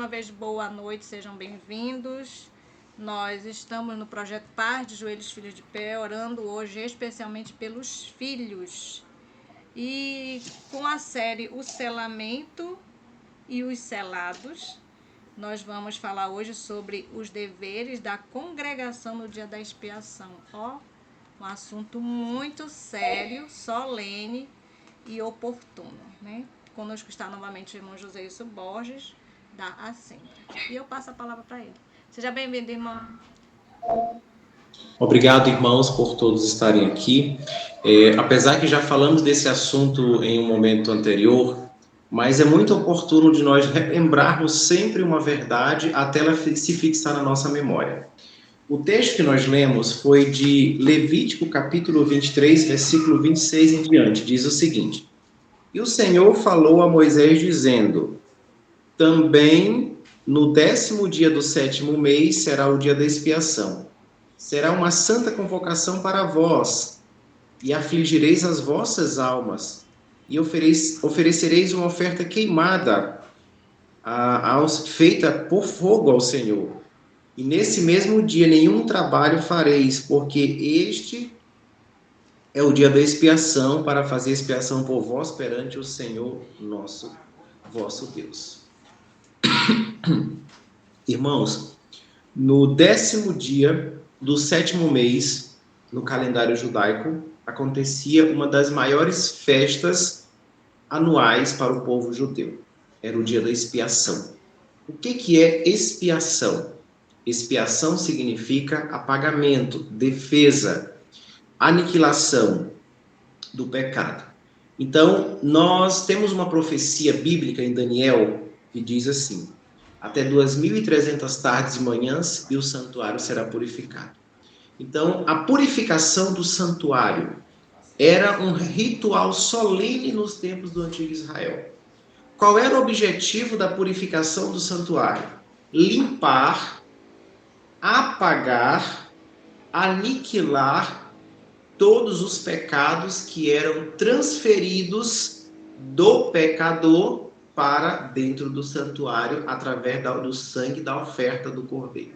uma vez, boa noite, sejam bem-vindos. Nós estamos no projeto Paz de Joelhos Filhos de Pé, orando hoje especialmente pelos filhos. E com a série O Selamento e os Selados, nós vamos falar hoje sobre os deveres da congregação no dia da expiação. Um assunto muito sério, solene e oportuno, né? Conosco está novamente o irmão José Ilso Borges, da Assembleia. E eu passo a palavra para ele. Seja bem-vindo, irmão. Obrigado, irmãos, por todos estarem aqui. Apesar que já falamos desse assunto em um momento anterior, mas é muito oportuno de nós relembrarmos sempre uma verdade até ela se fixar na nossa memória. O texto que nós lemos foi de Levítico, capítulo 23, versículo 26 em diante. Diz o seguinte: E o Senhor falou a Moisés, dizendo: Também no 10º dia do 7º mês será o dia da expiação. Será uma santa convocação para vós, e afligireis as vossas almas, e oferecereis uma oferta queimada, feita por fogo ao Senhor. E nesse mesmo dia nenhum trabalho fareis, porque este é o dia da expiação, para fazer expiação por vós perante o Senhor vosso Deus. Irmãos, no 10º dia do 7º mês, no calendário judaico, acontecia uma das maiores festas anuais para o povo judeu. Era o dia da expiação. O que é expiação? Expiação significa apagamento, defesa, aniquilação do pecado. Então, nós temos uma profecia bíblica em Daniel que diz assim: até 2.300 tardes e manhãs e o santuário será purificado. Então, a purificação do santuário era um ritual solene nos tempos do antigo Israel. Qual era o objetivo da purificação do santuário? Limpar, apagar, aniquilar todos os pecados que eram transferidos do pecador para dentro do santuário através do sangue da oferta do cordeiro.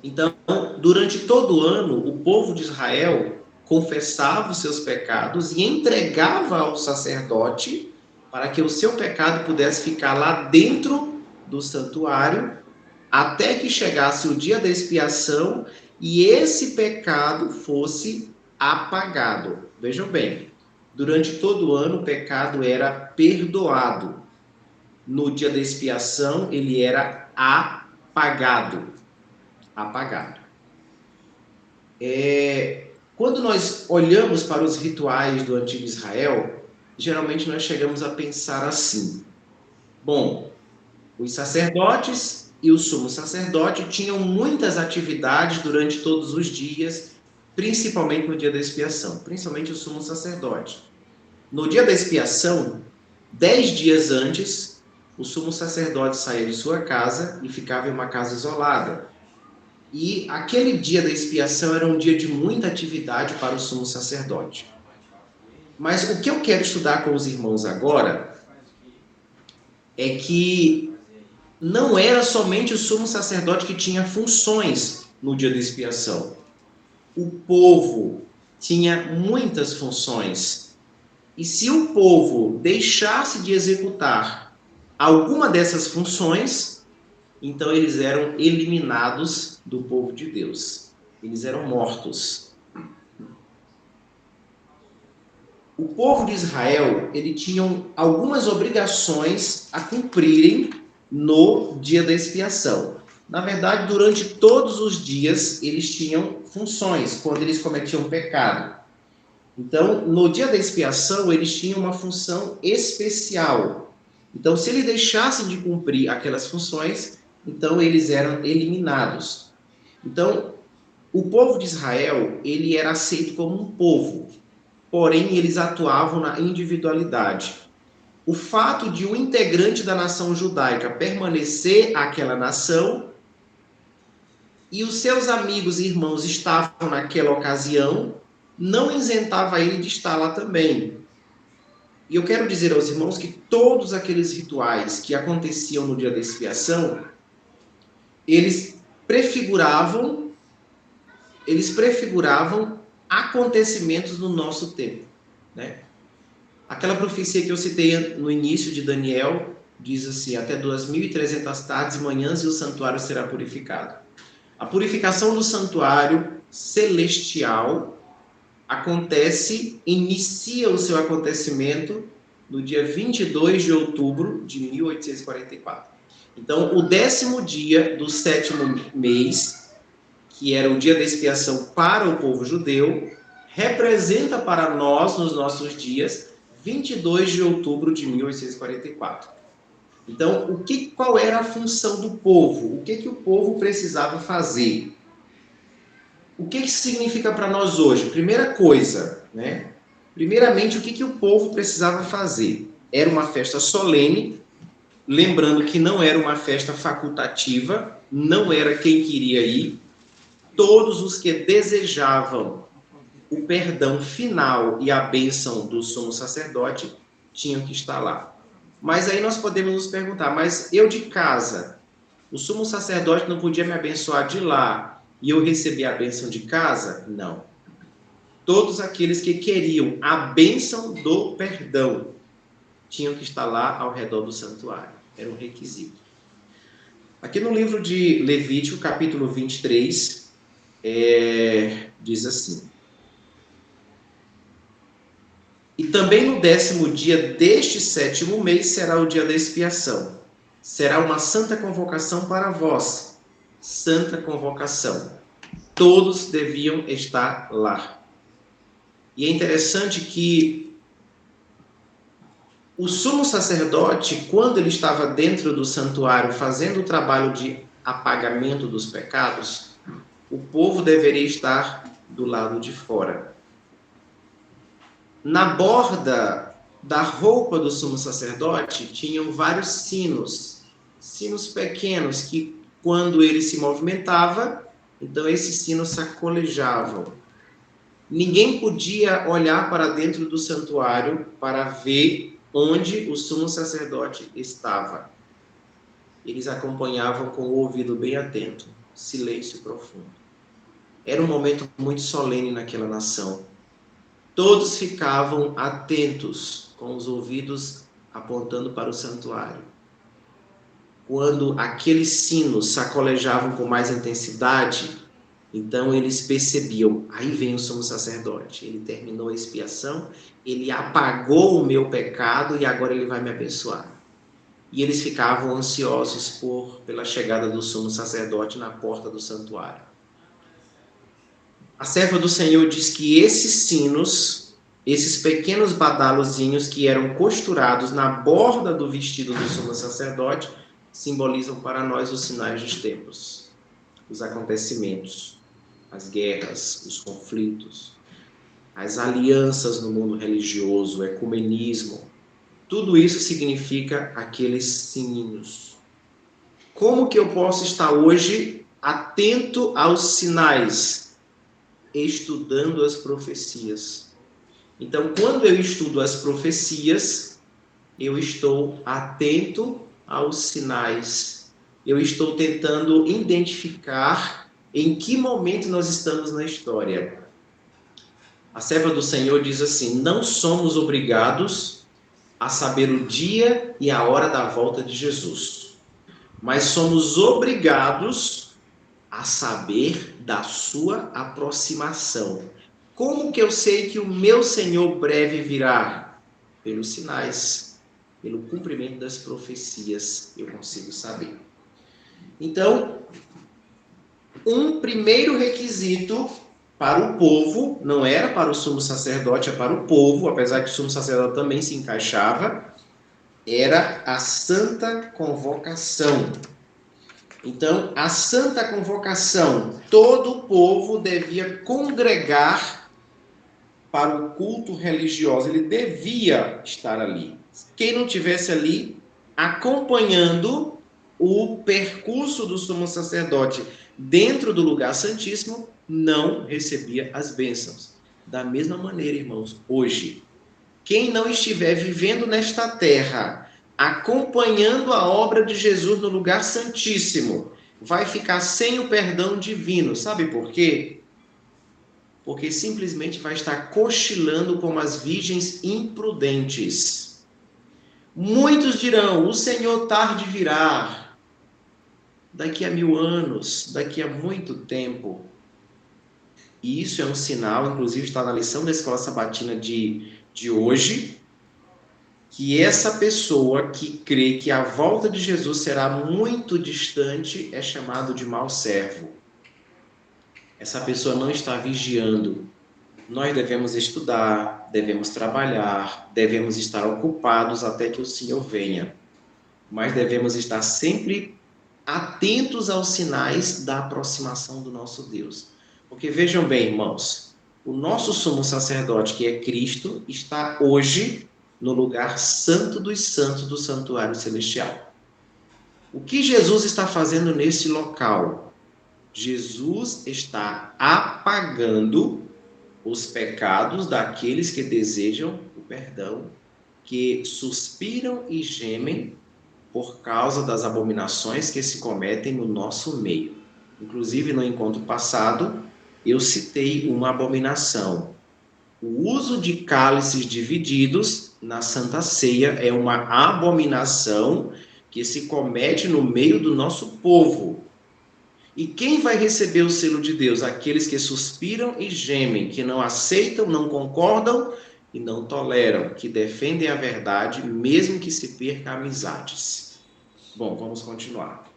Então, durante todo o ano, o povo de Israel confessava os seus pecados e entregava ao sacerdote para que o seu pecado pudesse ficar lá dentro do santuário até que chegasse o dia da expiação e esse pecado fosse apagado. Vejam bem, durante todo o ano o pecado era perdoado. No dia da expiação ele era apagado. Quando nós olhamos para os rituais do antigo Israel, geralmente nós chegamos a pensar assim: bom, os sacerdotes e o sumo sacerdote tinham muitas atividades durante todos os dias, principalmente no dia da expiação, principalmente o sumo sacerdote. No dia da expiação, 10 dias antes, o sumo sacerdote saía de sua casa e ficava em uma casa isolada. E aquele dia da expiação era um dia de muita atividade para o sumo sacerdote. Mas o que eu quero estudar com os irmãos agora é que não era somente o sumo sacerdote que tinha funções no dia da expiação. O povo tinha muitas funções. E se o povo deixasse de executar alguma dessas funções, então eles eram eliminados do povo de Deus. Eles eram mortos. O povo de Israel, ele tinha algumas obrigações a cumprirem no dia da expiação. Na verdade, durante todos os dias, eles tinham funções quando eles cometiam pecado. Então, no dia da expiação, eles tinham uma função especial. Então, se eles deixassem de cumprir aquelas funções, então eles eram eliminados. Então, o povo de Israel, ele era aceito como um povo, porém eles atuavam na individualidade. O fato de um integrante da nação judaica permanecer àquela nação e os seus amigos e irmãos estavam naquela ocasião, não isentava ele de estar lá também. E eu quero dizer aos irmãos que todos aqueles rituais que aconteciam no dia da expiação, eles prefiguravam acontecimentos no nosso tempo, né? Aquela profecia que eu citei no início de Daniel diz assim: até 2.300 tardes e manhãs e o santuário será purificado. A purificação do santuário celestial inicia o seu acontecimento no dia 22 de outubro de 1844. Então, o 10º dia do 7º mês, que era o dia da expiação para o povo judeu, representa para nós, nos nossos dias, 22 de outubro de 1844. Então, qual era a função do povo? O que o povo precisava fazer? O que isso significa para nós hoje? Primeira coisa, né? Primeiramente, o que o povo precisava fazer? Era uma festa solene, lembrando que não era uma festa facultativa, não era quem queria ir. Todos os que desejavam o perdão final e a bênção do sumo sacerdote tinham que estar lá. Mas aí nós podemos nos perguntar, mas eu de casa, o sumo sacerdote não podia me abençoar de lá e eu recebi a bênção de casa? Não. Todos aqueles que queriam a bênção do perdão tinham que estar lá ao redor do santuário. Era um requisito. Aqui no livro de Levítico, capítulo 23, diz assim: e também no 10º dia deste 7º mês será o dia da expiação. Será uma santa convocação para vós. Santa convocação. Todos deviam estar lá. E é interessante que o sumo sacerdote, quando ele estava dentro do santuário fazendo o trabalho de apagamento dos pecados, o povo deveria estar do lado de fora. Na borda da roupa do sumo sacerdote tinham vários sinos pequenos que, quando ele se movimentava, então esses sinos sacolejavam. Ninguém podia olhar para dentro do santuário para ver onde o sumo sacerdote estava. Eles acompanhavam com o ouvido bem atento, silêncio profundo. Era um momento muito solene naquela nação. Todos ficavam atentos, com os ouvidos apontando para o santuário. Quando aqueles sinos sacolejavam com mais intensidade, então eles percebiam, aí vem o sumo sacerdote, ele terminou a expiação, ele apagou o meu pecado e agora ele vai me abençoar. E eles ficavam ansiosos pela chegada do sumo sacerdote na porta do santuário. A serva do Senhor diz que esses sinos, esses pequenos badalozinhos que eram costurados na borda do vestido do sumo sacerdote, simbolizam para nós os sinais dos tempos, os acontecimentos, as guerras, os conflitos, as alianças no mundo religioso, o ecumenismo. Tudo isso significa aqueles sininhos. Como que eu posso estar hoje atento aos sinais? Estudando as profecias. Então, quando eu estudo as profecias, eu estou atento aos sinais. Eu estou tentando identificar em que momento nós estamos na história. A serva do Senhor diz assim: não somos obrigados a saber o dia e a hora da volta de Jesus, mas somos obrigados a saber da sua aproximação. Como que eu sei que o meu Senhor breve virá? Pelos sinais, pelo cumprimento das profecias, eu consigo saber. Então, um primeiro requisito para o povo, não era para o sumo sacerdote, é para o povo, apesar que o sumo sacerdote também se encaixava, era a santa convocação. Então, a santa convocação, todo o povo devia congregar para o culto religioso, ele devia estar ali. Quem não estivesse ali, acompanhando o percurso do sumo sacerdote dentro do lugar santíssimo, não recebia as bênçãos. Da mesma maneira, irmãos, hoje, Quem não estiver vivendo nesta terra, acompanhando a obra de Jesus no lugar santíssimo, vai ficar sem o perdão divino. Sabe por quê? Porque simplesmente vai estar cochilando como as virgens imprudentes. Muitos dirão: o Senhor tarde virá, daqui a 1000 anos, daqui a muito tempo. E isso é um sinal, inclusive está na lição da Escola Sabatina de hoje, que essa pessoa que crê que a volta de Jesus será muito distante é chamado de mau servo. Essa pessoa não está vigiando. Nós devemos estudar, devemos trabalhar, devemos estar ocupados até que o Senhor venha. Mas devemos estar sempre atentos aos sinais da aproximação do nosso Deus. Porque vejam bem, irmãos, o nosso sumo sacerdote, que é Cristo, está hoje no lugar santo dos santos do santuário celestial. O que Jesus está fazendo nesse local? Jesus está apagando os pecados daqueles que desejam o perdão, que suspiram e gemem por causa das abominações que se cometem no nosso meio. Inclusive, no encontro passado, eu citei uma abominação. O uso de cálices divididos na Santa Ceia é uma abominação que se comete no meio do nosso povo. E quem vai receber o selo de Deus? Aqueles que suspiram e gemem, que não aceitam, não concordam e não toleram, que defendem a verdade, mesmo que se perca amizades. Bom, vamos continuar.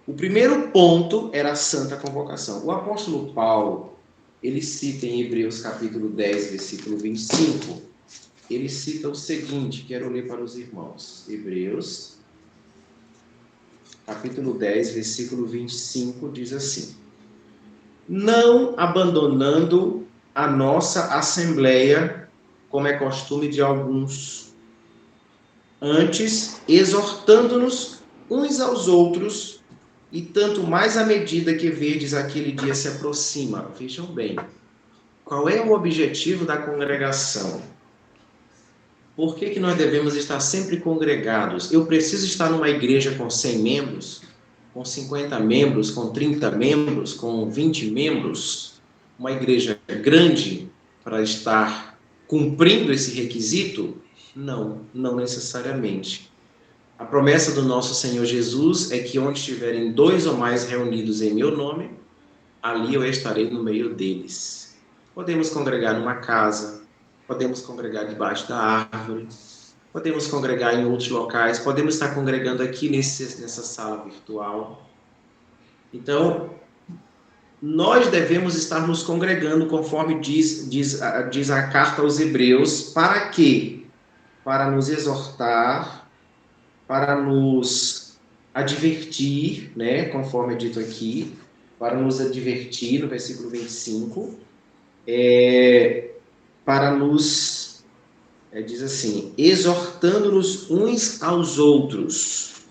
O primeiro ponto era a santa convocação. O apóstolo Paulo, ele cita em Hebreus capítulo 10, versículo 25, ele cita o seguinte, quero ler para os irmãos. Hebreus capítulo 10, versículo 25, diz assim: não abandonando a nossa assembleia, como é costume de alguns, antes exortando-nos uns aos outros, e tanto mais à medida que verdes aquele dia se aproxima. Vejam bem, qual é o objetivo da congregação? Por que nós devemos estar sempre congregados? Eu preciso estar numa igreja com 100 membros, com 50 membros, com 30 membros, com 20 membros? Uma igreja grande para estar cumprindo esse requisito? Não, não necessariamente. A promessa do nosso Senhor Jesus é que onde estiverem 2 ou mais reunidos em meu nome, ali eu estarei no meio deles. Podemos congregar numa casa, podemos congregar debaixo da árvore, podemos congregar em outros locais, podemos estar congregando aqui nessa sala virtual. Então, nós devemos estar nos congregando, conforme diz a carta aos Hebreus, para quê? Para nos exortar, para nos advertir, né, conforme é dito aqui, para nos advertir, no versículo 25, para nos, diz assim, exortando-nos uns aos outros.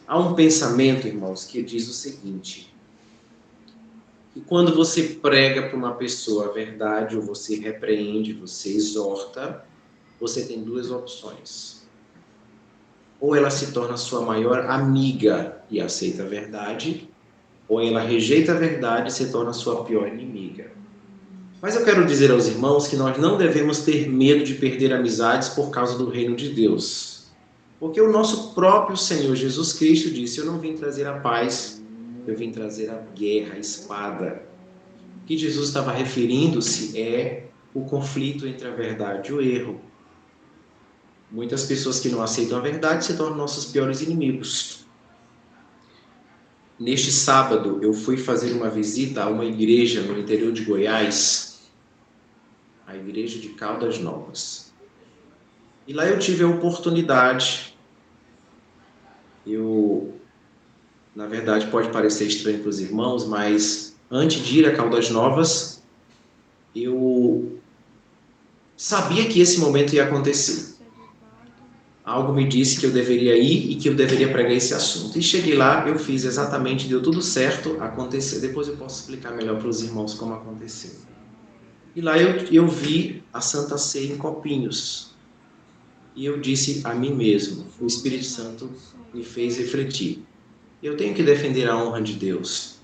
Há um pensamento, irmãos, que diz o seguinte, que quando você prega para uma pessoa a verdade, ou você repreende, você exorta, você tem 2 opções. Ou ela se torna sua maior amiga e aceita a verdade, ou ela rejeita a verdade e se torna sua pior inimiga. Mas eu quero dizer aos irmãos que nós não devemos ter medo de perder amizades por causa do reino de Deus. Porque o nosso próprio Senhor Jesus Cristo disse, eu não vim trazer a paz, eu vim trazer a guerra, a espada. O que Jesus estava referindo-se é o conflito entre a verdade e o erro. Muitas pessoas que não aceitam a verdade se tornam nossos piores inimigos. Neste sábado, eu fui fazer uma visita a uma igreja no interior de Goiás, a igreja de Caldas Novas. E lá eu tive a oportunidade, na verdade pode parecer estranho para os irmãos, mas antes de ir a Caldas Novas, eu sabia que esse momento ia acontecer. Algo me disse que eu deveria ir e que eu deveria pregar esse assunto. E cheguei lá, eu fiz exatamente, deu tudo certo, aconteceu. Depois eu posso explicar melhor para os irmãos como aconteceu. E lá eu vi a Santa Ceia em copinhos. E eu disse a mim mesmo, o Espírito Santo me fez refletir. Eu tenho que defender a honra de Deus.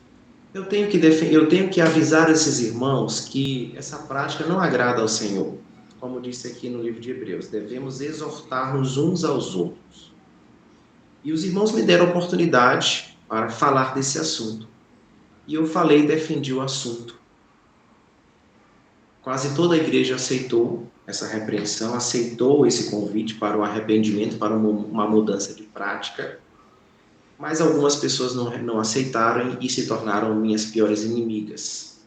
Eu tenho que avisar esses irmãos que essa prática não agrada ao Senhor. Como disse aqui no livro de Hebreus, devemos exortar-nos uns aos outros. E os irmãos me deram oportunidade para falar desse assunto. E eu falei e defendi o assunto. Quase toda a igreja aceitou essa repreensão, aceitou esse convite para o arrependimento, para uma mudança de prática. Mas algumas pessoas não aceitaram e se tornaram minhas piores inimigas.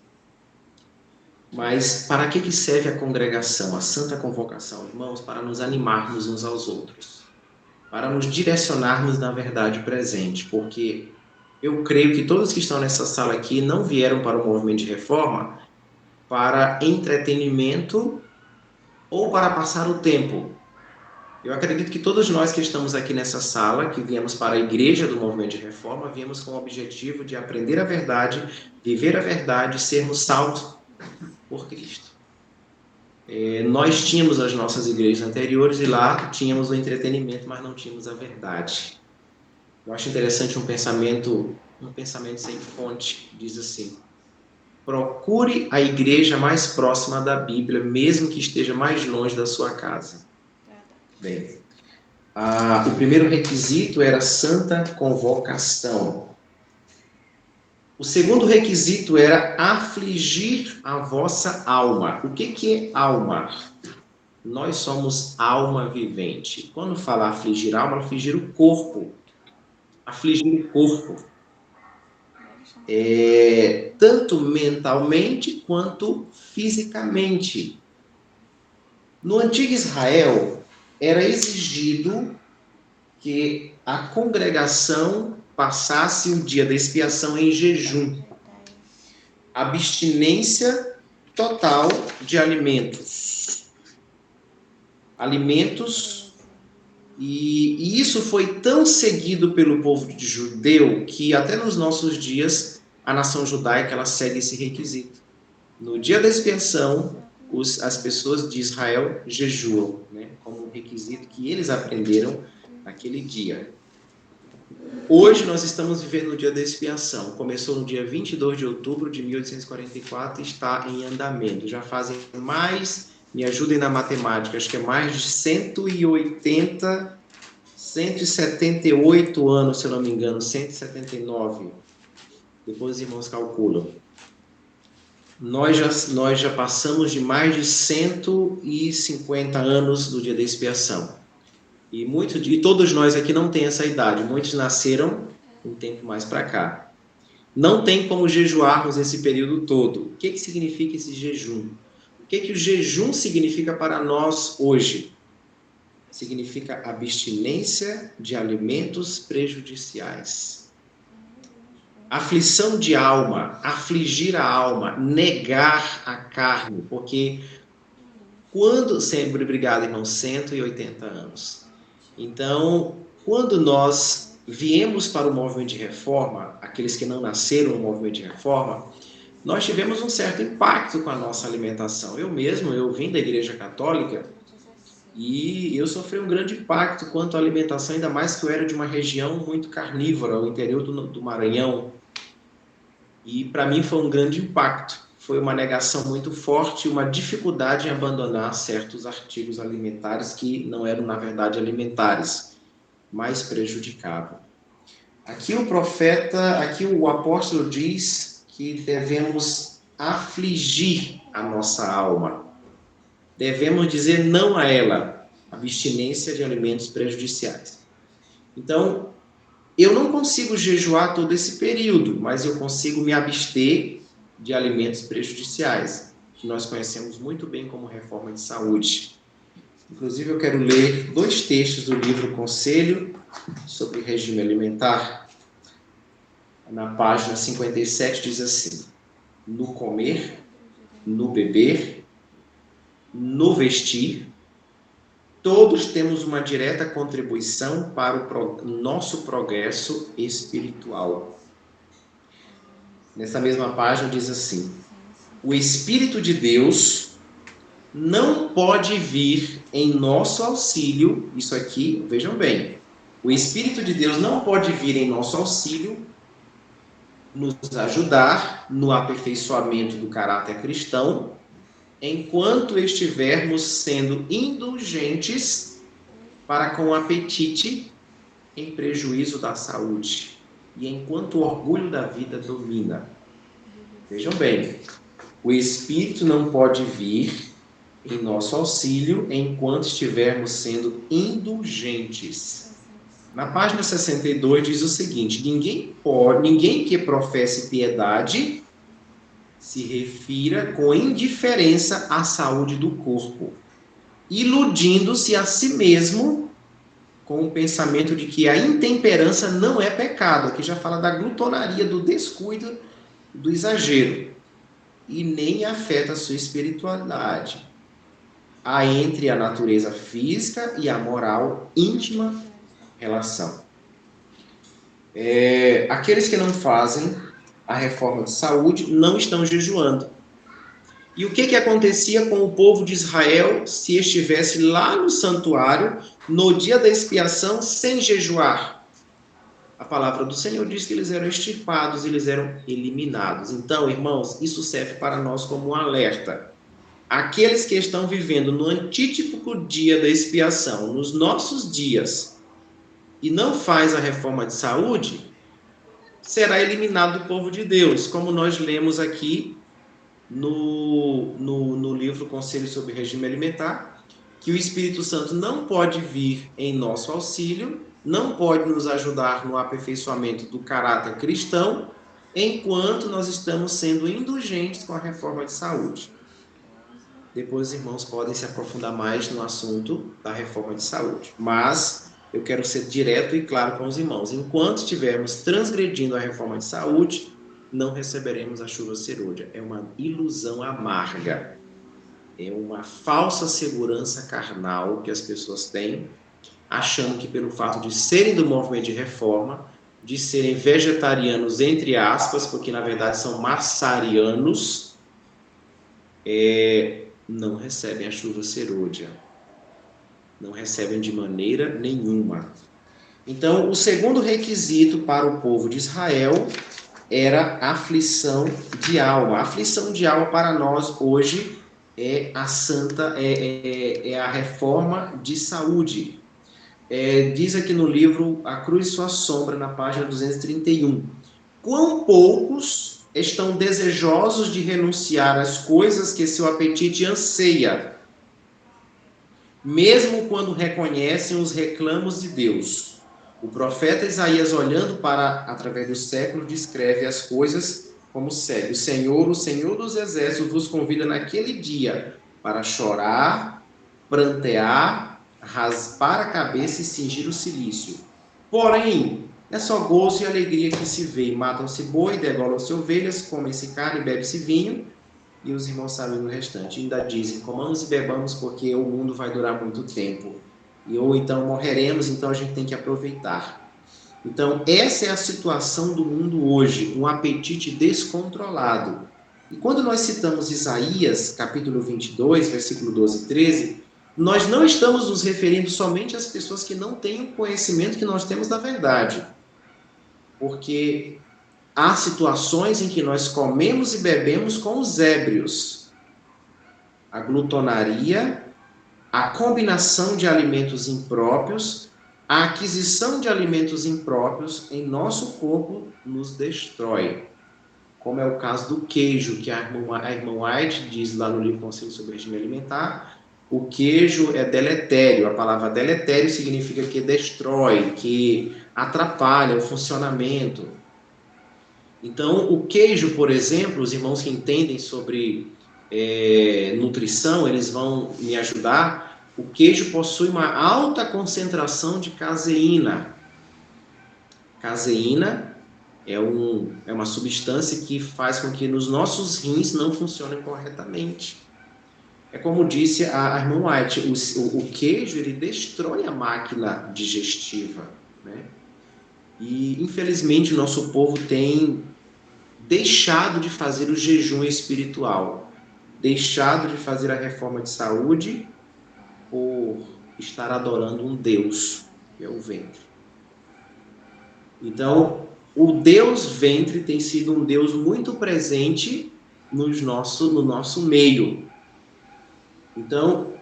Mas para que serve a congregação, a santa convocação, irmãos? Para nos animarmos uns aos outros, para nos direcionarmos na verdade presente, porque eu creio que todos que estão nessa sala aqui não vieram para o movimento de reforma para entretenimento ou para passar o tempo. Eu acredito que todos nós que estamos aqui nessa sala, que viemos para a igreja do movimento de reforma, viemos com o objetivo de aprender a verdade, viver a verdade e sermos salvos por Cristo. Nós tínhamos as nossas igrejas anteriores e lá tínhamos o entretenimento, mas não tínhamos a verdade. Eu acho interessante um pensamento sem fonte, diz assim: procure a igreja mais próxima da Bíblia, mesmo que esteja mais longe da sua casa. Bem, o primeiro requisito era santa convocação. O segundo requisito era afligir a vossa alma. O que é alma? Nós somos alma vivente. Quando fala afligir a alma, afligir o corpo. Afligir o corpo. Tanto mentalmente quanto fisicamente. No antigo Israel, era exigido que a congregação passasse o dia da expiação em jejum. Abstinência total de alimentos. E isso foi tão seguido pelo povo judeu que até nos nossos dias a nação judaica ela segue esse requisito. No dia da expiação, as pessoas de Israel jejuam, né, como um requisito que eles aprenderam naquele dia. Hoje nós estamos vivendo o dia da expiação. Começou no dia 22 de outubro de 1844 e está em andamento. Já fazem mais, me ajudem na matemática, acho que é mais de 178 anos, se eu não me engano, 179. Depois os irmãos calculam. Nós já passamos de mais de 150 anos do dia da expiação. E todos nós aqui não tem essa idade. Muitos nasceram um tempo mais para cá. Não tem como jejuarmos esse período todo. O que significa esse jejum? O que o jejum significa para nós hoje? Significa abstinência de alimentos prejudiciais. Aflição de alma, afligir a alma, negar a carne, porque sempre, obrigado, irmão, 180 anos. Então, quando nós viemos para o movimento de reforma, aqueles que não nasceram no movimento de reforma, nós tivemos um certo impacto com a nossa alimentação. Eu vim da Igreja Católica e eu sofri um grande impacto quanto à alimentação, ainda mais que eu era de uma região muito carnívora, o interior do Maranhão. E para mim foi um grande impacto. Foi uma negação muito forte, uma dificuldade em abandonar certos artigos alimentares que não eram, na verdade, alimentares, mas prejudicavam. Aqui o apóstolo diz que devemos afligir a nossa alma. Devemos dizer não a ela, abstinência de alimentos prejudiciais. Então, eu não consigo jejuar todo esse período, mas eu consigo me abster de alimentos prejudiciais, que nós conhecemos muito bem como reforma de saúde. Inclusive, eu quero ler 2 textos do livro Conselho sobre Regime Alimentar. Na página 57 diz assim: no comer, no beber, no vestir, todos temos uma direta contribuição para o nosso progresso espiritual. Nessa mesma página diz assim: o Espírito de Deus não pode vir em nosso auxílio. Isso aqui, vejam bem, o Espírito de Deus não pode vir em nosso auxílio, nos ajudar no aperfeiçoamento do caráter cristão, enquanto estivermos sendo indulgentes para com o apetite em prejuízo da saúde e enquanto o orgulho da vida domina. Vejam bem, o Espírito não pode vir em nosso auxílio enquanto estivermos sendo indulgentes. Na página 62 diz o seguinte: ninguém que professe piedade se refira com indiferença à saúde do corpo, iludindo-se a si mesmo com o pensamento de que a intemperança não é pecado. Aqui já fala da glutonaria, do descuido, do exagero, e nem afeta a sua espiritualidade. Há entre a natureza física e a moral íntima relação. Aqueles que não fazem a reforma de saúde não estão jejuando. E o que acontecia com o povo de Israel se estivesse lá no santuário, no dia da expiação, sem jejuar? A palavra do Senhor diz que eles eram extirpados, eles eram eliminados. Então, irmãos, isso serve para nós como um alerta. Aqueles que estão vivendo no antítipo dia da expiação, nos nossos dias, e não faz a reforma de saúde, será eliminado do povo de Deus, como nós lemos aqui no livro Conselho sobre Regime Alimentar, que o Espírito Santo não pode vir em nosso auxílio, não pode nos ajudar no aperfeiçoamento do caráter cristão, enquanto nós estamos sendo indulgentes com a reforma de saúde. Depois os irmãos podem se aprofundar mais no assunto da reforma de saúde. Mas eu quero ser direto e claro com os irmãos. Enquanto estivermos transgredindo a reforma de saúde, não receberemos a chuva serôdia. É uma ilusão amarga. É uma falsa segurança carnal que as pessoas têm, achando que pelo fato de serem do movimento de reforma, de serem vegetarianos, entre aspas, porque na verdade são massarianos, não recebem a chuva serôdia. Não recebem de maneira nenhuma. Então, o segundo requisito para o povo de Israel era a aflição de alma. A aflição de alma para nós hoje é a reforma de saúde. Diz aqui no livro A Cruz e Sua Sombra, na página 231. Quão poucos estão desejosos de renunciar às coisas que seu apetite anseia, mesmo quando reconhecem os reclamos de Deus. O profeta Isaías, olhando através dos séculos, descreve as coisas como segue: o Senhor dos exércitos, vos convida naquele dia para chorar, prantear, raspar a cabeça e cingir o cilício. Porém, é só gozo e alegria que se vê. Matam-se boi, degolam-se ovelhas, comem-se carne, bebe-se vinho. E os irmãos sabem do restante. Ainda dizem: comamos e bebamos, porque o mundo vai durar muito tempo. Ou então morreremos, então a gente tem que aproveitar. Então, essa é a situação do mundo hoje, um apetite descontrolado. E quando nós citamos Isaías, capítulo 22, versículo 12 e 13, nós não estamos nos referindo somente às pessoas que não têm o conhecimento que nós temos da verdade. Porque há situações em que nós comemos e bebemos com os ébrios. A glutonaria, a combinação de alimentos impróprios, a aquisição de alimentos impróprios em nosso corpo nos destrói. Como é o caso do queijo, que a irmã White diz lá no livro Conselho sobre Regime Alimentar. O queijo é deletério. A palavra deletério significa que destrói, que atrapalha o funcionamento. Então, o queijo, por exemplo, os irmãos que entendem sobre nutrição, eles vão me ajudar. O queijo possui uma alta concentração de caseína. Caseína é uma substância que faz com que nos nossos rins não funcionem corretamente. É como disse a irmã White, o queijo ele destrói a máquina digestiva, né? E, infelizmente, o nosso povo tem deixado de fazer o jejum espiritual, deixado de fazer a reforma de saúde por estar adorando um Deus, que é o ventre. Então, o Deus ventre tem sido um Deus muito presente no nosso meio. Então,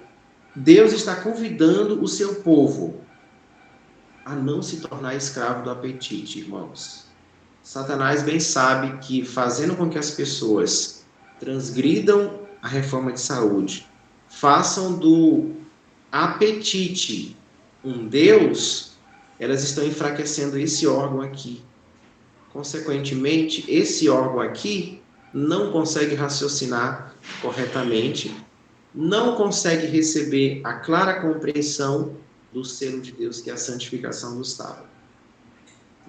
Deus está convidando o seu povo a não se tornar escravo do apetite, irmãos. Satanás bem sabe que fazendo com que as pessoas transgridam a reforma de saúde, façam do apetite um Deus, elas estão enfraquecendo esse órgão aqui. Consequentemente, esse órgão aqui não consegue raciocinar corretamente, não consegue receber a clara compreensão do selo de Deus, que é a santificação do sábado.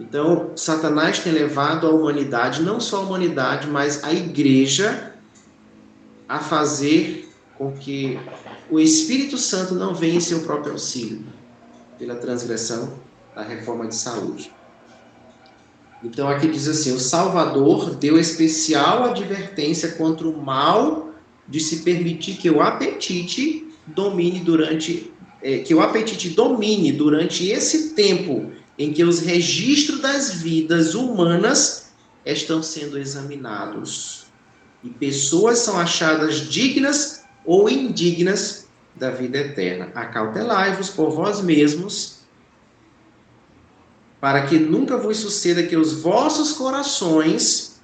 Então, Satanás tem levado a humanidade, não só a humanidade, mas a igreja, a fazer com que o Espírito Santo não venha em seu próprio auxílio, pela transgressão da reforma de saúde. Então, aqui diz assim, o Salvador deu especial advertência contra o mal de se permitir que o apetite domine durante esse tempo em que os registros das vidas humanas estão sendo examinados e pessoas são achadas dignas ou indignas da vida eterna. Acautelai-vos por vós mesmos, para que nunca vos suceda que os vossos corações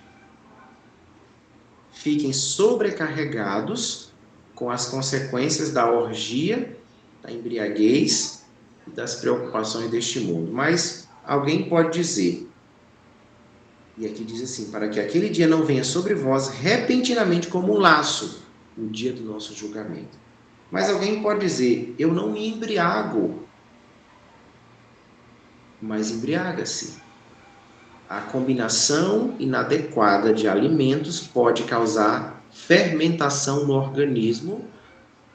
fiquem sobrecarregados com as consequências da orgia, da embriaguez e das preocupações deste mundo. Mas alguém pode dizer, e aqui diz assim, para que aquele dia não venha sobre vós repentinamente como um laço, no dia do nosso julgamento. Mas alguém pode dizer, eu não me embriago, mas embriaga-se. A combinação inadequada de alimentos pode causar fermentação no organismo,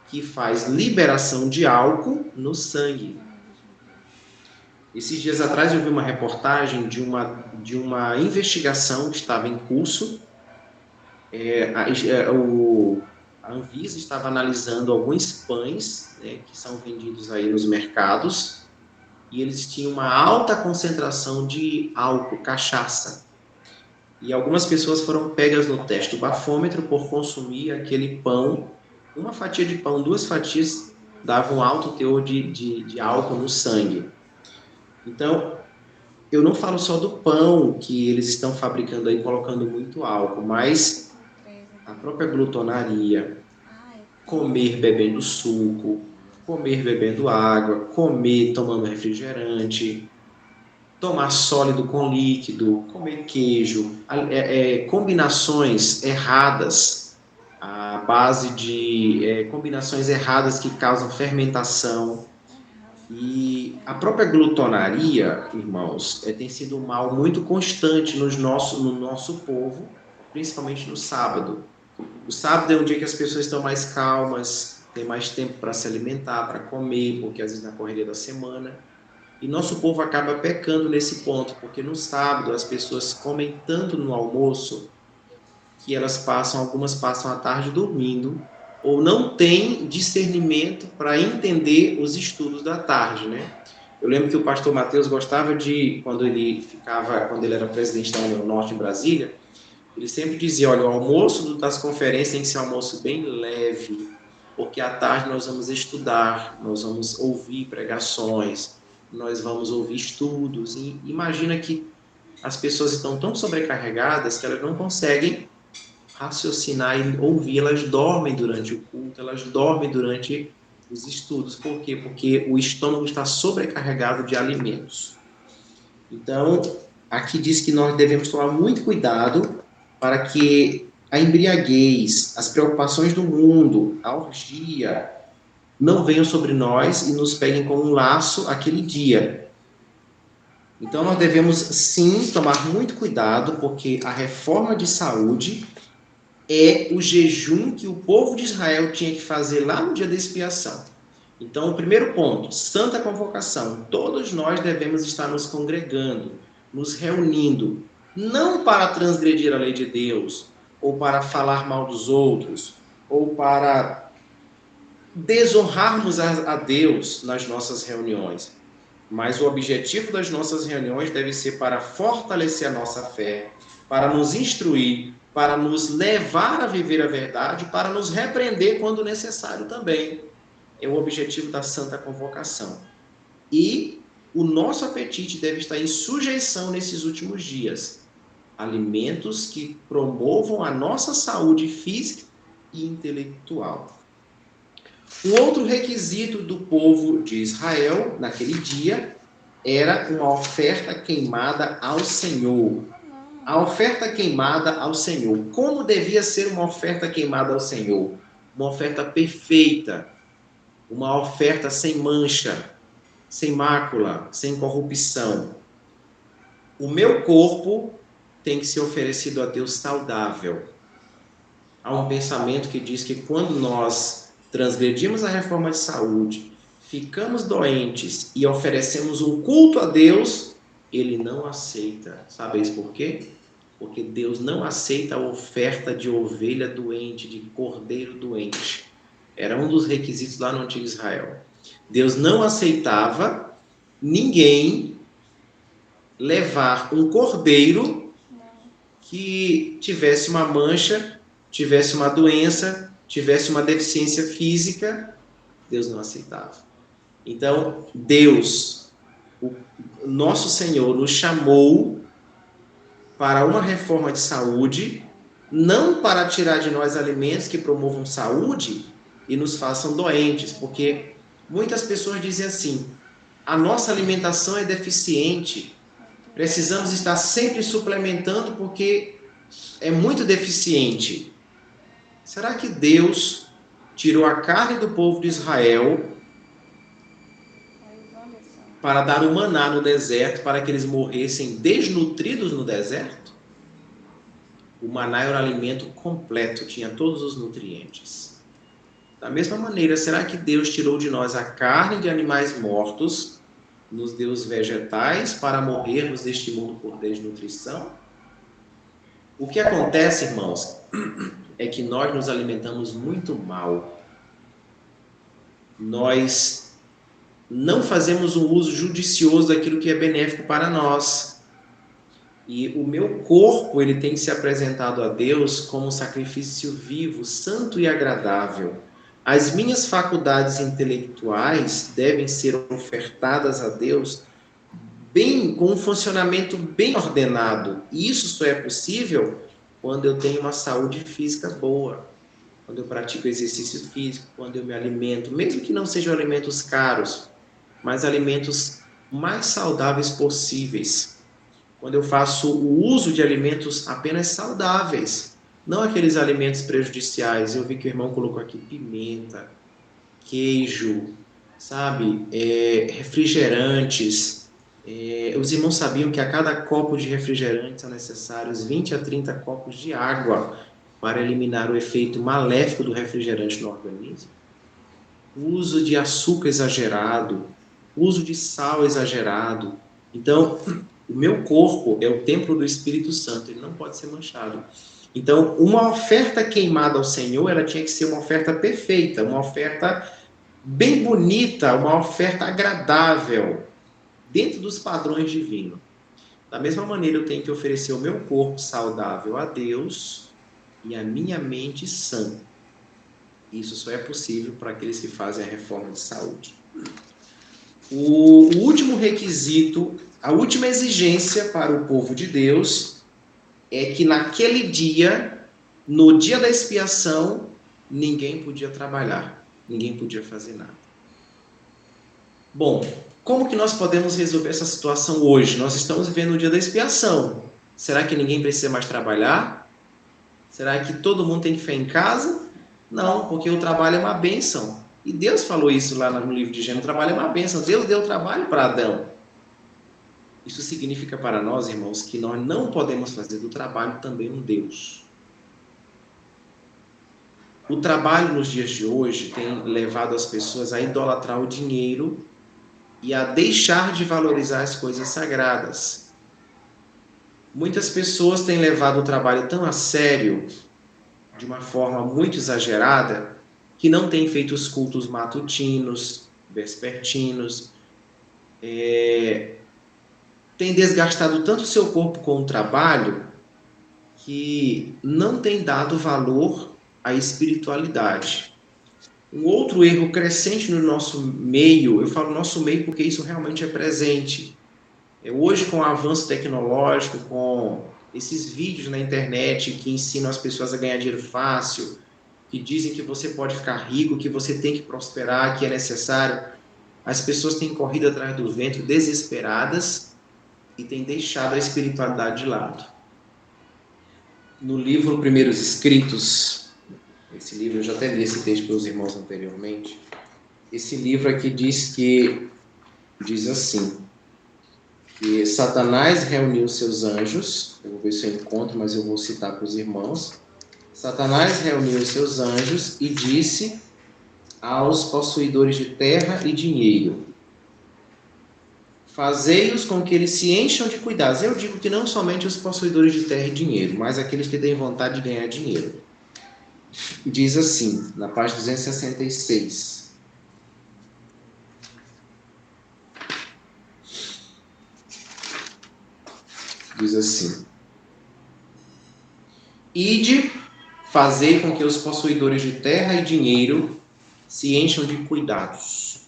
que faz liberação de álcool no sangue. Esses dias atrás eu vi uma reportagem de uma investigação que estava em curso. A Anvisa estava analisando alguns pães, né, que são vendidos aí nos mercados, e eles tinham uma alta concentração de álcool, cachaça. E algumas pessoas foram pegas no teste do bafômetro por consumir aquele pão. Uma fatia de pão, 2 fatias, davam um alto teor de álcool no sangue. Então, eu não falo só do pão que eles estão fabricando aí, colocando muito álcool, mas a própria glutonaria, comer bebendo suco, comer bebendo água, comer tomando refrigerante, tomar sólido com líquido, comer queijo, combinações erradas, a base de combinações erradas que causam fermentação. E a própria glutonaria, irmãos, tem sido um mal muito constante no nosso povo, principalmente no sábado. O sábado é um dia que as pessoas estão mais calmas, tem mais tempo para se alimentar, para comer, porque às vezes na correria da semana. E nosso povo acaba pecando nesse ponto, porque no sábado as pessoas comem tanto no almoço que algumas passam a tarde dormindo, ou não têm discernimento para entender os estudos da tarde, né? Eu lembro que o pastor Mateus gostava de, quando ele era presidente da União Norte em Brasília, ele sempre dizia, olha, o almoço das conferências tem que ser um almoço bem leve, porque à tarde nós vamos estudar, nós vamos ouvir pregações, nós vamos ouvir estudos. E imagina que as pessoas estão tão sobrecarregadas que elas não conseguem raciocinar e ouvir, elas dormem durante o culto, elas dormem durante os estudos. Por quê? Porque o estômago está sobrecarregado de alimentos. Então, aqui diz que nós devemos tomar muito cuidado para que a embriaguez, as preocupações do mundo, a orgia, não venham sobre nós e nos peguem como um laço aquele dia. Então, nós devemos, sim, tomar muito cuidado, porque a reforma de saúde é o jejum que o povo de Israel tinha que fazer lá no dia da expiação. Então, o primeiro ponto, santa convocação. Todos nós devemos estar nos congregando, nos reunindo, não para transgredir a lei de Deus, ou para falar mal dos outros, ou para desonrarmos a Deus nas nossas reuniões. Mas o objetivo das nossas reuniões deve ser para fortalecer a nossa fé, para nos instruir, para nos levar a viver a verdade, para nos repreender quando necessário também. É o objetivo da Santa Convocação. E o nosso apetite deve estar em sujeição nesses últimos dias. Alimentos que promovam a nossa saúde física e intelectual. O outro requisito do povo de Israel, naquele dia, era uma oferta queimada ao Senhor. A oferta queimada ao Senhor. Como devia ser uma oferta queimada ao Senhor? Uma oferta perfeita, uma oferta sem mancha, sem mácula, sem corrupção. O meu corpo tem que ser oferecido a Deus saudável. Há um pensamento que diz que quando nós transgredimos a reforma de saúde, ficamos doentes e oferecemos um culto a Deus, Ele não aceita. Sabeis por quê? Porque Deus não aceita a oferta de ovelha doente, de cordeiro doente. Era um dos requisitos lá no Antigo Israel. Deus não aceitava ninguém levar um cordeiro que tivesse uma mancha, tivesse uma doença, tivesse uma deficiência física. Deus não aceitava. Então, Deus, o nosso Senhor, nos chamou para uma reforma de saúde, não para tirar de nós alimentos que promovam saúde e nos façam doentes, porque muitas pessoas dizem assim: a nossa alimentação é deficiente, precisamos estar sempre suplementando porque é muito deficiente. Será que Deus tirou a carne do povo de Israel para dar o maná no deserto, para que eles morressem desnutridos no deserto? O maná era um alimento completo, tinha todos os nutrientes. Da mesma maneira, será que Deus tirou de nós a carne de animais mortos, nos deu os vegetais para morrermos deste mundo por desnutrição? O que acontece, irmãos, é que nós nos alimentamos muito mal. Nós não fazemos um uso judicioso daquilo que é benéfico para nós. E o meu corpo, ele tem que ser apresentado a Deus como um sacrifício vivo, santo e agradável. As minhas faculdades intelectuais devem ser ofertadas a Deus bem, com um funcionamento bem ordenado. E isso só é possível quando eu tenho uma saúde física boa, quando eu pratico exercício físico, quando eu me alimento, mesmo que não sejam alimentos caros, mas alimentos mais saudáveis possíveis. Quando eu faço o uso de alimentos apenas saudáveis, não aqueles alimentos prejudiciais. Eu vi que o irmão colocou aqui pimenta, queijo, sabe, refrigerantes. Os irmãos sabiam que a cada copo de refrigerante são necessários 20 a 30 copos de água para eliminar o efeito maléfico do refrigerante no organismo? O uso de açúcar exagerado, o uso de sal exagerado. Então, o meu corpo é o templo do Espírito Santo, ele não pode ser manchado. Então, uma oferta queimada ao Senhor, ela tinha que ser uma oferta perfeita, uma oferta bem bonita, uma oferta agradável, dentro dos padrões divinos. Da mesma maneira, eu tenho que oferecer o meu corpo saudável a Deus e a minha mente sã. Isso só é possível para aqueles que fazem a reforma de saúde. O último requisito, a última exigência para o povo de Deus é que naquele dia, no dia da expiação, ninguém podia trabalhar, ninguém podia fazer nada. Bom, como que nós podemos resolver essa situação hoje? Nós estamos vivendo o dia da expiação. Será que ninguém precisa mais trabalhar? Será que todo mundo tem que ficar em casa? Não, porque o trabalho é uma bênção. E Deus falou isso lá no livro de Gênesis: o trabalho é uma bênção. Deus deu trabalho para Adão. Isso significa para nós, irmãos, que nós não podemos fazer do trabalho também um Deus. O trabalho nos dias de hoje tem levado as pessoas a idolatrar o dinheiro e a deixar de valorizar as coisas sagradas. Muitas pessoas têm levado o trabalho tão a sério, de uma forma muito exagerada, que não têm feito os cultos matutinos, vespertinos, tem desgastado tanto o seu corpo com o trabalho que não tem dado valor à espiritualidade. Um outro erro crescente no nosso meio, eu falo nosso meio porque isso realmente é presente. Hoje, com o avanço tecnológico, com esses vídeos na internet que ensinam as pessoas a ganhar dinheiro fácil, que dizem que você pode ficar rico, que você tem que prosperar, que é necessário, as pessoas têm corrido atrás do vento desesperadas e têm deixado a espiritualidade de lado. No livro Primeiros Escritos, esse livro, eu já até li esse texto para os irmãos anteriormente, esse livro aqui diz assim, que Satanás reuniu seus anjos, eu vou ver se eu encontro, mas eu vou citar para os irmãos. Satanás reuniu seus anjos e disse aos possuidores de terra e dinheiro: fazei-os com que eles se encham de cuidados. Eu digo que não somente os possuidores de terra e dinheiro, mas aqueles que têm vontade de ganhar dinheiro. Diz assim, na página 266. Diz assim: ide, fazei com que os possuidores de terra e dinheiro se encham de cuidados.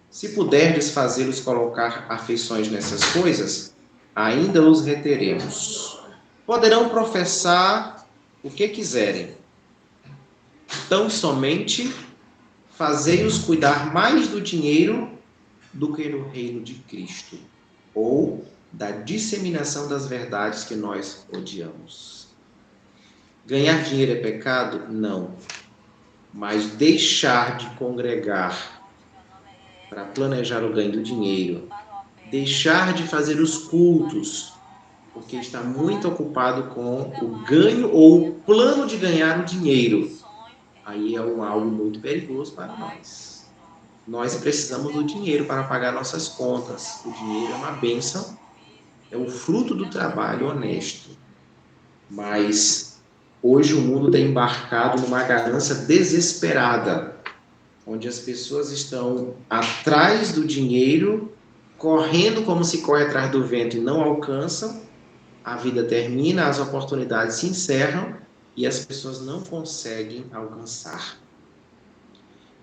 Se puderdes fazê-los colocar afeições nessas coisas, ainda os reteremos. Poderão professar o que quiserem. Tão somente fazei-os cuidar mais do dinheiro do que do reino de Cristo, ou da disseminação das verdades que nós odiamos. Ganhar dinheiro é pecado? Não. Mas deixar de congregar para planejar o ganho do dinheiro, deixar de fazer os cultos, porque está muito ocupado com o ganho ou o plano de ganhar o dinheiro, aí é algo muito perigoso para nós. Nós precisamos do dinheiro para pagar nossas contas. O dinheiro é uma bênção, é o fruto do trabalho honesto. Mas hoje o mundo tem embarcado numa ganância desesperada, onde as pessoas estão atrás do dinheiro, correndo como se corre atrás do vento e não alcançam, a vida termina, as oportunidades se encerram e as pessoas não conseguem alcançar.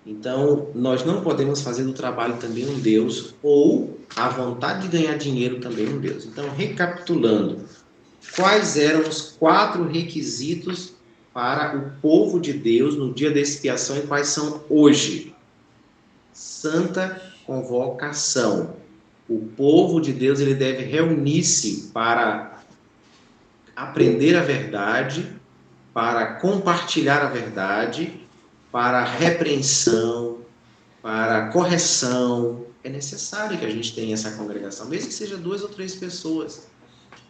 Então, nós não podemos fazer do trabalho também um Deus, ou a vontade de ganhar dinheiro também um Deus. Então, recapitulando, quais eram os 4 requisitos para o povo de Deus no dia da expiação e quais são hoje? Santa convocação. O povo de Deus ele deve reunir-se para aprender a verdade, para compartilhar a verdade, para repreensão, para correção. É necessário que a gente tenha essa congregação, mesmo que seja 2 ou 3 pessoas.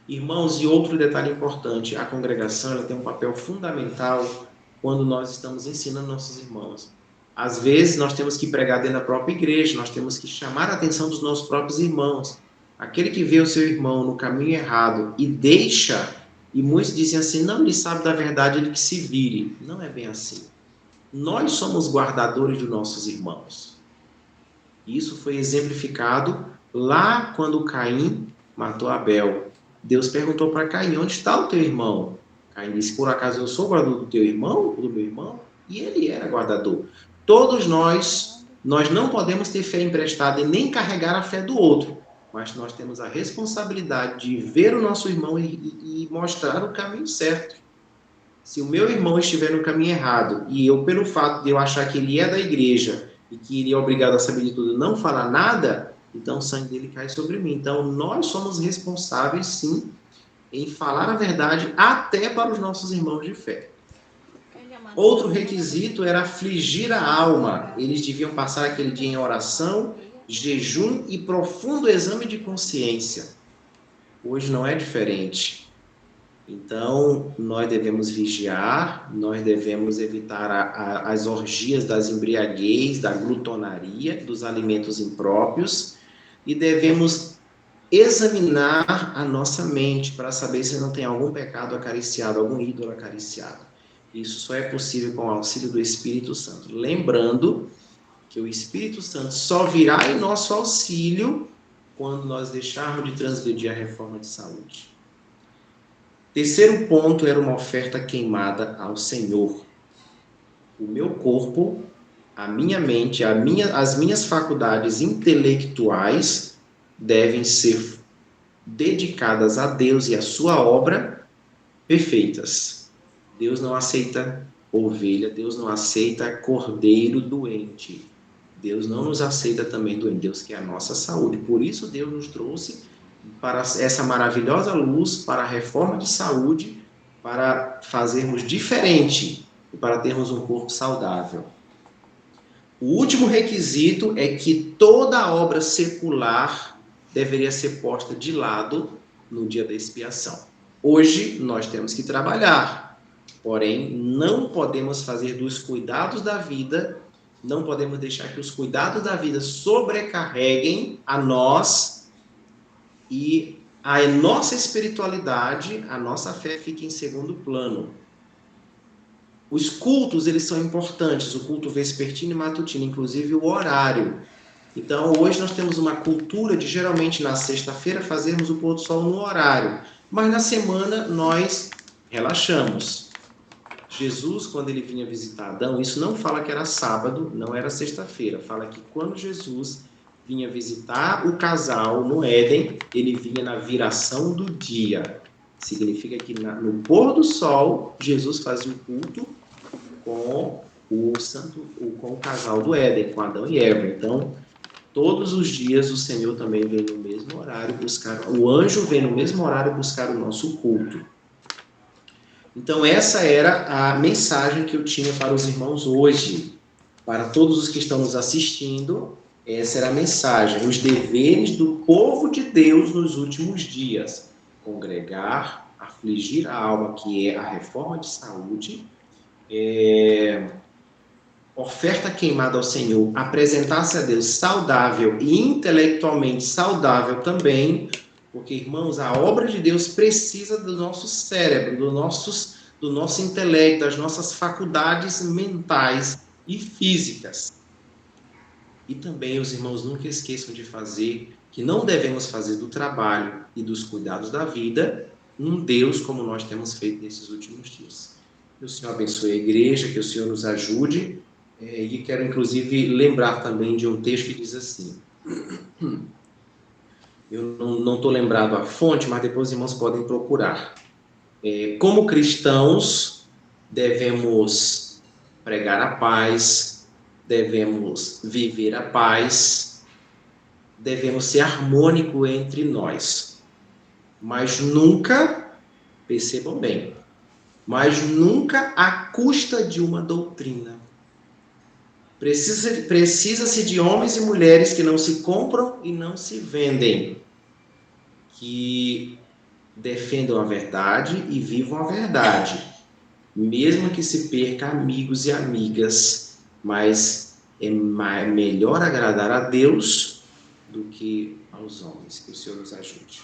Irmãos, e outro detalhe importante, a congregação ela tem um papel fundamental quando nós estamos ensinando nossos irmãos. Às vezes, nós temos que pregar dentro da própria igreja, nós temos que chamar a atenção dos nossos próprios irmãos. Aquele que vê o seu irmão no caminho errado e deixa, e muitos dizem assim, não, ele sabe da verdade, ele que se vire. Não é bem assim. Nós somos guardadores dos nossos irmãos. Isso foi exemplificado lá quando Caim matou Abel. Deus perguntou para Caim, onde está o teu irmão? Caim disse, por acaso eu sou guardador do teu irmão, do meu irmão? E ele era guardador. Todos nós não podemos ter fé emprestada e nem carregar a fé do outro, mas nós temos a responsabilidade de ver o nosso irmão e mostrar o caminho certo. Se o meu irmão estiver no caminho errado e eu, pelo fato de eu achar que ele é da igreja e que ele é obrigado a saber de tudo, não falar nada, então o sangue dele cai sobre mim. Então nós somos responsáveis, sim, em falar a verdade até para os nossos irmãos de fé. Outro requisito era afligir a alma. Eles deviam passar aquele dia em oração, jejum e profundo exame de consciência. Hoje não é diferente. Então, nós devemos vigiar, nós devemos evitar as orgias das embriaguez, da glutonaria, dos alimentos impróprios, e devemos examinar a nossa mente para saber se não tem algum pecado acariciado, algum ídolo acariciado. Isso só é possível com o auxílio do Espírito Santo. Lembrando que o Espírito Santo só virá em nosso auxílio quando nós deixarmos de transgredir a reforma de saúde. Terceiro ponto era uma oferta queimada ao Senhor. O meu corpo, a minha mente, as minhas faculdades intelectuais devem ser dedicadas a Deus e a sua obra perfeitas. Deus não aceita ovelha, Deus não aceita cordeiro doente. Deus não nos aceita também doente, Deus quer a nossa saúde. Por isso Deus nos trouxe para essa maravilhosa luz, para a reforma de saúde, para fazermos diferente e para termos um corpo saudável. O último requisito é que toda obra secular deveria ser posta de lado no dia da expiação. Hoje nós temos que trabalhar, porém não podemos fazer dos cuidados da vida, não podemos deixar que os cuidados da vida sobrecarreguem a nós e a nossa espiritualidade, a nossa fé fique em segundo plano. Os cultos, eles são importantes, o culto vespertino e matutino, inclusive o horário. Então, hoje nós temos uma cultura de, geralmente, na sexta-feira, fazermos o pôr do sol no horário. Mas na semana, nós relaxamos. Jesus, quando ele vinha visitar Adão, isso não fala que era sábado, não era sexta-feira. Fala que quando Jesus vinha visitar o casal no Éden, ele vinha na viração do dia. Significa que no pôr do sol, Jesus fazia o culto com o casal do Éden, com Adão e Eva. Então, todos os dias o Senhor também vem no mesmo horário buscar, o anjo vem no mesmo horário buscar o nosso culto. Então, essa era a mensagem que eu tinha para os irmãos hoje. Para todos os que estão nos assistindo, essa era a mensagem. Os deveres do povo de Deus nos últimos dias. Congregar, afligir a alma, que é a reforma de saúde, oferta queimada ao Senhor, apresentar-se a Deus saudável e intelectualmente saudável também, porque, irmãos, a obra de Deus precisa do nosso cérebro, do nosso intelecto, das nossas faculdades mentais e físicas. E também os irmãos nunca esqueçam de fazer, que não devemos fazer do trabalho e dos cuidados da vida um Deus como nós temos feito nesses últimos dias. Que o Senhor abençoe a igreja, que o Senhor nos ajude. E quero, inclusive, lembrar também de um texto que diz assim. Eu não estou lembrado a fonte, mas depois os irmãos podem procurar. Como cristãos, devemos pregar a paz, devemos viver a paz, devemos ser harmônicos entre nós. Mas nunca, percebam bem, mas nunca à custa de uma doutrina. Precisa-se de homens e mulheres que não se compram e não se vendem, que defendam a verdade e vivam a verdade, mesmo que se perca amigos e amigas, mas é melhor agradar a Deus do que aos homens. Que o Senhor nos ajude.